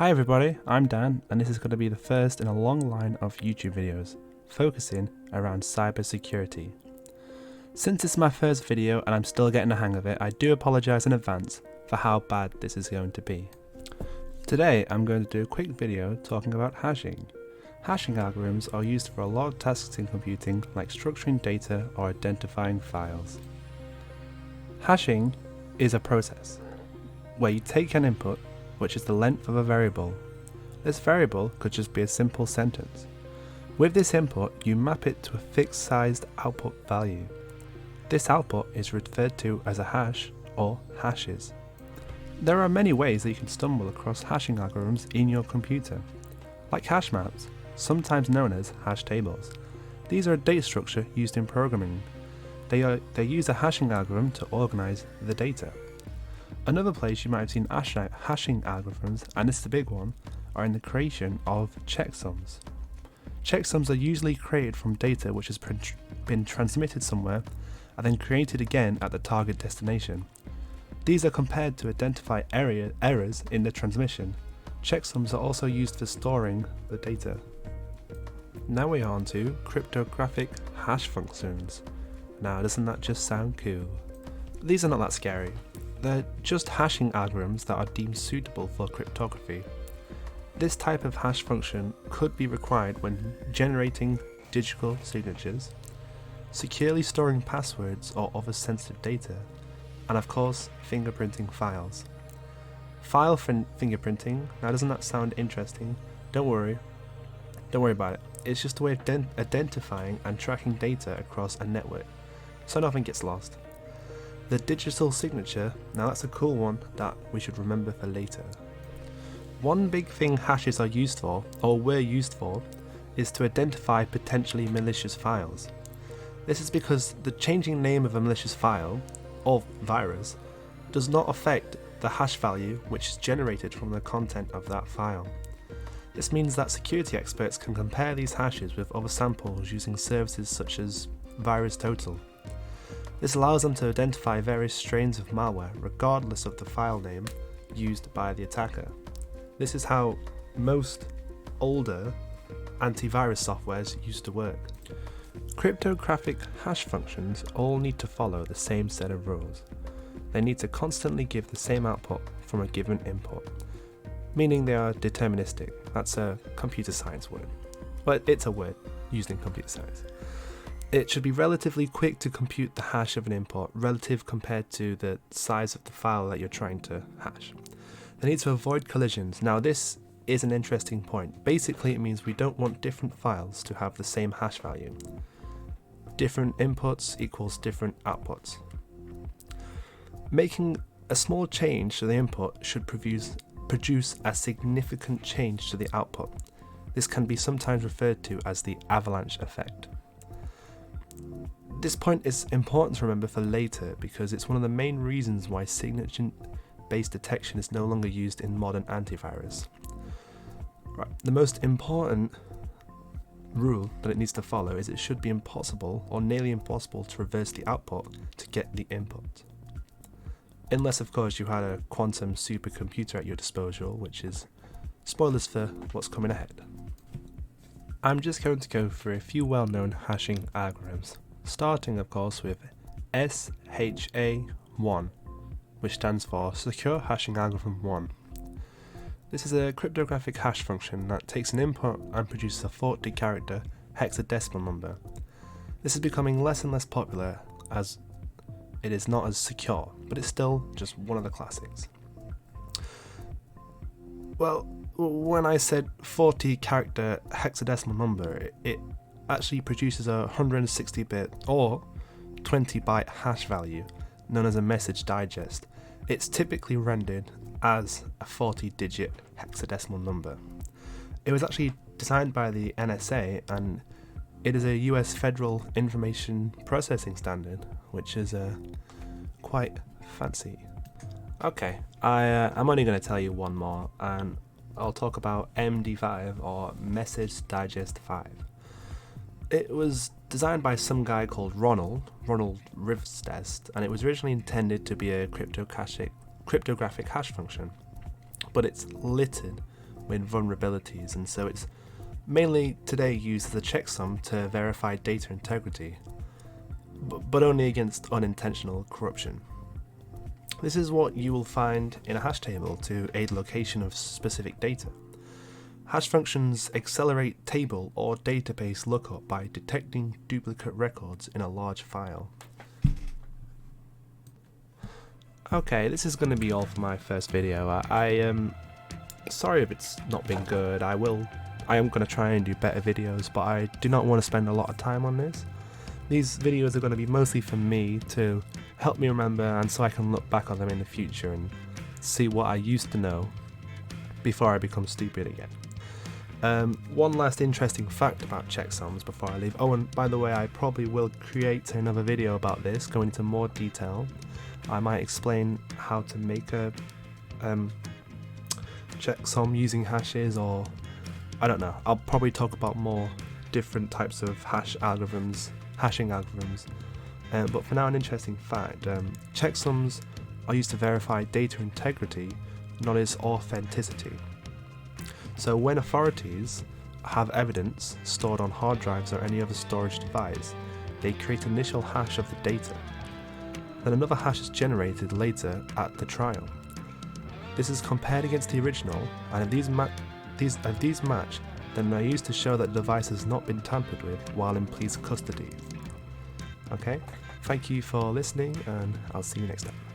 Hi everybody, I'm Dan, and this is going to be the first in a long line of YouTube videos focusing around cybersecurity. Since it's my first video and I'm still getting the hang of it, I do apologise in advance for how bad this is going to be. Today I'm going to do a quick video talking about hashing. Hashing algorithms are used for a lot of tasks in computing, like structuring data or identifying files. Hashing is a process where you take an input, which is the length of a variable. This variable could just be a simple sentence. With this input, you map it to a fixed sized output value. This output is referred to as a hash or hashes. There are many ways that you can stumble across hashing algorithms in your computer, like hash maps, sometimes known as hash tables. These are a data structure used in programming. They use a hashing algorithm to organize the data. Another place you might have seen hashing algorithms, and this is the big one, are in the creation of checksums. Checksums are usually created from data which has been transmitted somewhere and then created again at the target destination. These are compared to identify errors in the transmission. Checksums are also used for storing the data. Now we're on to cryptographic hash functions. Now doesn't that just sound cool? These are not that scary. They're just hashing algorithms that are deemed suitable for cryptography. This type of hash function could be required when generating digital signatures, securely storing passwords or other sensitive data, and of course, fingerprinting files. File fingerprinting, now doesn't that sound interesting? Don't worry about it. It's just a way of identifying and tracking data across a network, so nothing gets lost. The digital signature, now that's a cool one that we should remember for later. One big thing hashes are used for, or were used for, is to identify potentially malicious files. This is because the changing name of a malicious file, or virus, does not affect the hash value which is generated from the content of that file. This means that security experts can compare these hashes with other samples using services such as VirusTotal. This allows them to identify various strains of malware regardless of the file name used by the attacker. This is how most older antivirus softwares used to work. Cryptographic hash functions all need to follow the same set of rules. They need to constantly give the same output from a given input, meaning they are deterministic. That's a computer science word. But it's a word used in computer science. It should be relatively quick to compute the hash of an input relative compared to the size of the file that you're trying to hash. They need to avoid collisions. Now this is an interesting point. Basically it means we don't want different files to have the same hash value. Different inputs equals different outputs. Making a small change to the input should produce a significant change to the output. This can be sometimes referred to as the avalanche effect. This point is important to remember for later because it's one of the main reasons why signature-based detection is no longer used in modern antivirus. Right. The most important rule that it needs to follow is it should be impossible or nearly impossible to reverse the output to get the input. Unless of course you had a quantum supercomputer at your disposal, which is spoilers for what's coming ahead. I'm just going to go through a few well-known hashing algorithms, starting of course with SHA-1, which stands for Secure Hashing Algorithm 1. This is a cryptographic hash function that takes an input and produces a 40-character hexadecimal number. This is becoming less and less popular as it is not as secure, but it's still just one of the classics. Well, when I said 40-character hexadecimal number, it actually produces a 160-bit or 20-byte hash value known as a message digest. It's typically rendered as a 40-digit hexadecimal number. It was actually designed by the NSA and it is a US Federal Information Processing Standard, which is quite fancy. Okay, I'm only going to tell you one more, and I'll talk about MD5 or Message Digest 5. It was designed by some guy called Ronald Rivstest, and it was originally intended to be a cryptographic hash function, but it's littered with vulnerabilities, and so it's mainly today used as a checksum to verify data integrity, but only against unintentional corruption. This is what you will find in a hash table to aid location of specific data. Hash functions accelerate table or database lookup by detecting duplicate records in a large file. Okay, this is going to be all for my first video. I am sorry if it's not been good. I am going to try and do better videos, but I do not want to spend a lot of time on this. These videos are going to be mostly for me to help me remember, and so I can look back on them in the future and see what I used to know before I become stupid again. One last interesting fact about checksums before I leave. Oh, and by the way, I probably will create another video about this, going into more detail. I might explain how to make a checksum using hashes, or I don't know. I'll probably talk about more different types of hashing algorithms. But for now, an interesting fact: checksums are used to verify data integrity, not its authenticity. So when authorities have evidence stored on hard drives or any other storage device, they create an initial hash of the data. Then another hash is generated later at the trial. This is compared against the original, and if these match, then they're used to show that the device has not been tampered with while in police custody. Okay, thank you for listening, and I'll see you next time.